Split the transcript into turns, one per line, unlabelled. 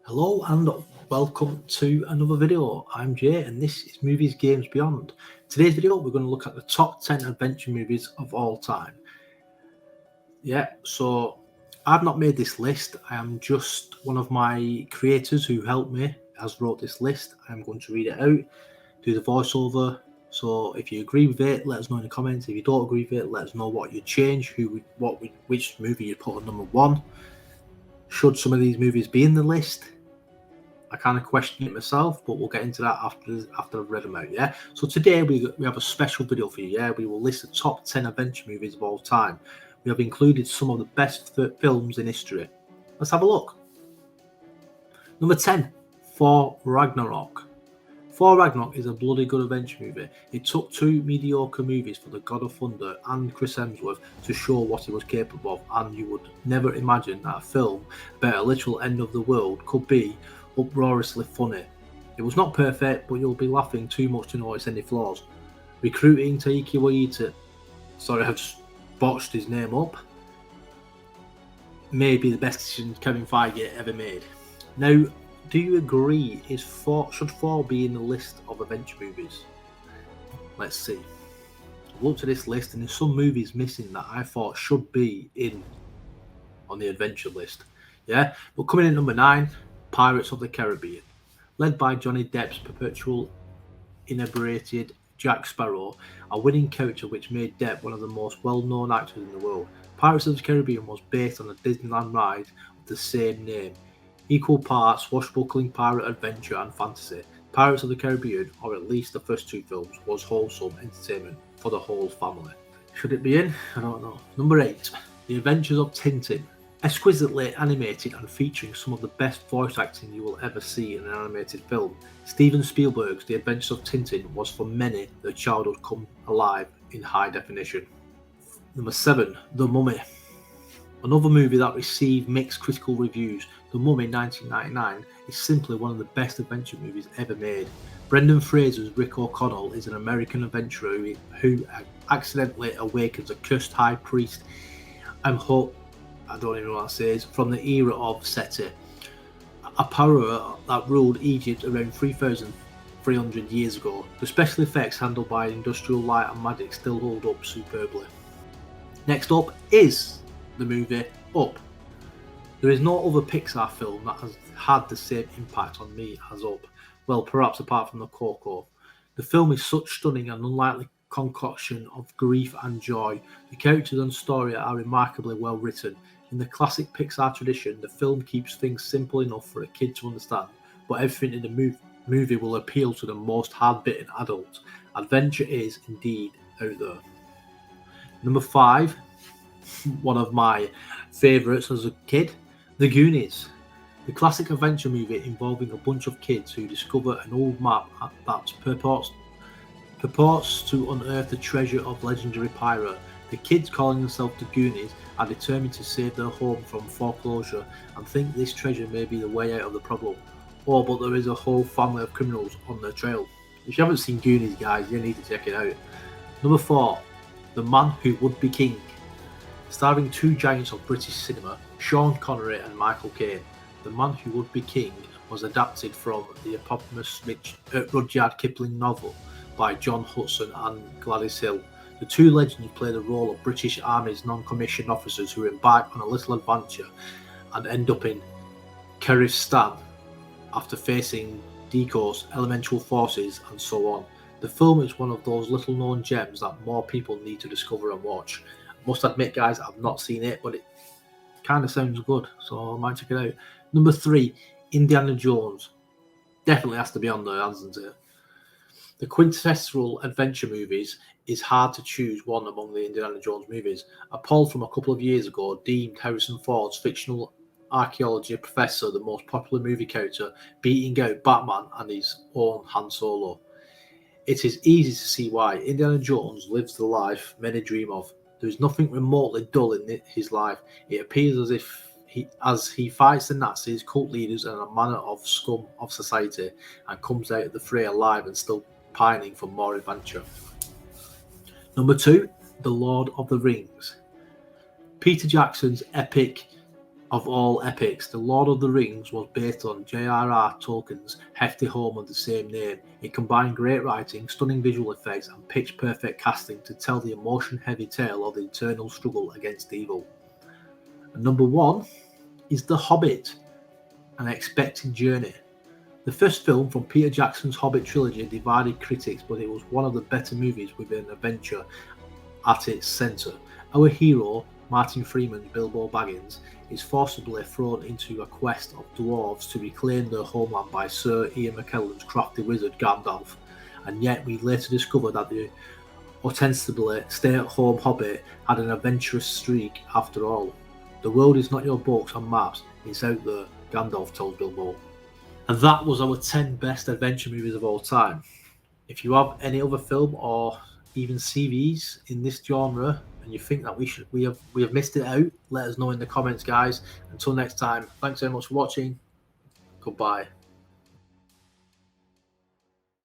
Hello and welcome to another video. I'm Jay and this is Movies Games Beyond. Today's video we're going to look at the top 10 adventure movies of all time. So I've not made this list. I am just one of my creators who helped me has wrote this list. I'm going to read it out, do the voiceover. So if you agree with it, let us know in the comments. If you don't agree with it, let us know what you'd change, which movie you'd put on number one. Should some of these movies be in the list? I kind of question it myself, but we'll get into that after I've read them out. Yeah. So today we have a special video for you. Yeah, we will list the top 10 adventure movies of all time. We have included some of the best films in history. Let's have a look. Number 10, Thor Ragnarok. Thor Ragnarok is a bloody good adventure movie. It took two mediocre movies for the God of Thunder and Chris Hemsworth to show what he was capable of, and you would never imagine that a film about a literal end of the world could be uproariously funny. It was not perfect, but you'll be laughing too much to notice any flaws. Recruiting Taika Waititi, sorry I've just botched his name up, may be the best decision Kevin Feige ever made. Now, do you agree? Should Thor be in the list of adventure movies? Let's see. I've looked at this list and there's some movies missing that I thought should be on the adventure list. Yeah, but coming in at number 9, Pirates of the Caribbean. Led by Johnny Depp's perpetual inebriated Jack Sparrow, a winning character which made Depp one of the most well-known actors in the world. Pirates of the Caribbean was based on a Disneyland ride of the same name. Equal parts swashbuckling pirate adventure and fantasy, Pirates of the Caribbean, or at least the first two films, was wholesome entertainment for the whole family. Should it be in? I don't know. Number 8, The Adventures of Tintin. Exquisitely animated and featuring some of the best voice acting you will ever see in an animated film, Steven Spielberg's The Adventures of Tintin was for many their childhood come alive in high definition. Number 7, The Mummy. Another movie that received mixed critical reviews, The Mummy 1999 is simply one of the best adventure movies ever made. Brendan Fraser's Rick O'Connell is an American adventurer who accidentally awakens a cursed high priest and I don't even know what that says, from the era of Seti, a power that ruled Egypt around 3,300 years ago. The special effects handled by Industrial Light and Magic still hold up superbly. Next up is the movie Up. There is no other Pixar film that has had the same impact on me as Up, well, perhaps apart from the Coco. The film is such stunning and unlikely concoction of grief and joy. The characters and story are remarkably well written. In the classic Pixar tradition, the film keeps things simple enough for a kid to understand, but everything in the movie will appeal to the most hard-bitten adult. Adventure is indeed out there. Number 5, one of my favourites as a kid, The Goonies. The classic adventure movie involving a bunch of kids who discover an old map that purports to unearth the treasure of legendary pirate. The kids, calling themselves the Goonies, are determined to save their home from foreclosure and think this treasure may be the way out of the problem. Oh, but there is a whole family of criminals on their trail. If you haven't seen Goonies, guys, you need to check it out. Number 4, The Man Who Would Be King. Starring two giants of British cinema, Sean Connery and Michael Caine, The Man Who Would Be King was adapted from the eponymous Rudyard Kipling novel by John Hudson and Gladys Hill. The two legends play the role of British Army's non-commissioned officers who embark on a little adventure and end up in Kyrgyzstan after facing Deco's elemental forces and so on. The film is one of those little-known gems that more people need to discover and watch. I must admit, guys, I've not seen it, but it kind of sounds good, so I might check it out. Number 3, Indiana Jones. Definitely has to be on there, hasn't it? The quintessential adventure movies is hard to choose one among the Indiana Jones movies. A poll from a couple of years ago deemed Harrison Ford's fictional archaeology professor the most popular movie character, beating out Batman and his own Han Solo. It is easy to see why. Indiana Jones lives the life many dream of. There is nothing remotely dull in his life. It appears as if he fights the Nazis, cult leaders, and a manner of scum of society, and comes out of the fray alive and still pining for more adventure. Number 2, The Lord of the Rings. Peter Jackson's epic Of all epics, The Lord of the Rings was based on J.R.R. Tolkien's hefty home of the same name. It combined great writing, stunning visual effects, and pitch-perfect casting to tell the emotion-heavy tale of the eternal struggle against evil. And number 1 is The Hobbit, An Expected Journey. The first film from Peter Jackson's Hobbit trilogy divided critics, but it was one of the better movies with an adventure at its centre. Our hero, Martin Freeman's Bilbo Baggins, is forcibly thrown into a quest of dwarves to reclaim their homeland by Sir Ian McKellen's crafty wizard Gandalf, and yet we later discover that the ostensibly stay-at-home hobbit had an adventurous streak after all. The world is not your books and maps, it's out there, Gandalf told Bilbo. And that was our 10 best adventure movies of all time. If you have any other film or even CVs in this genre and you think that we have missed it out, let us know in the comments, guys. Until next time, thanks very much for watching. Goodbye.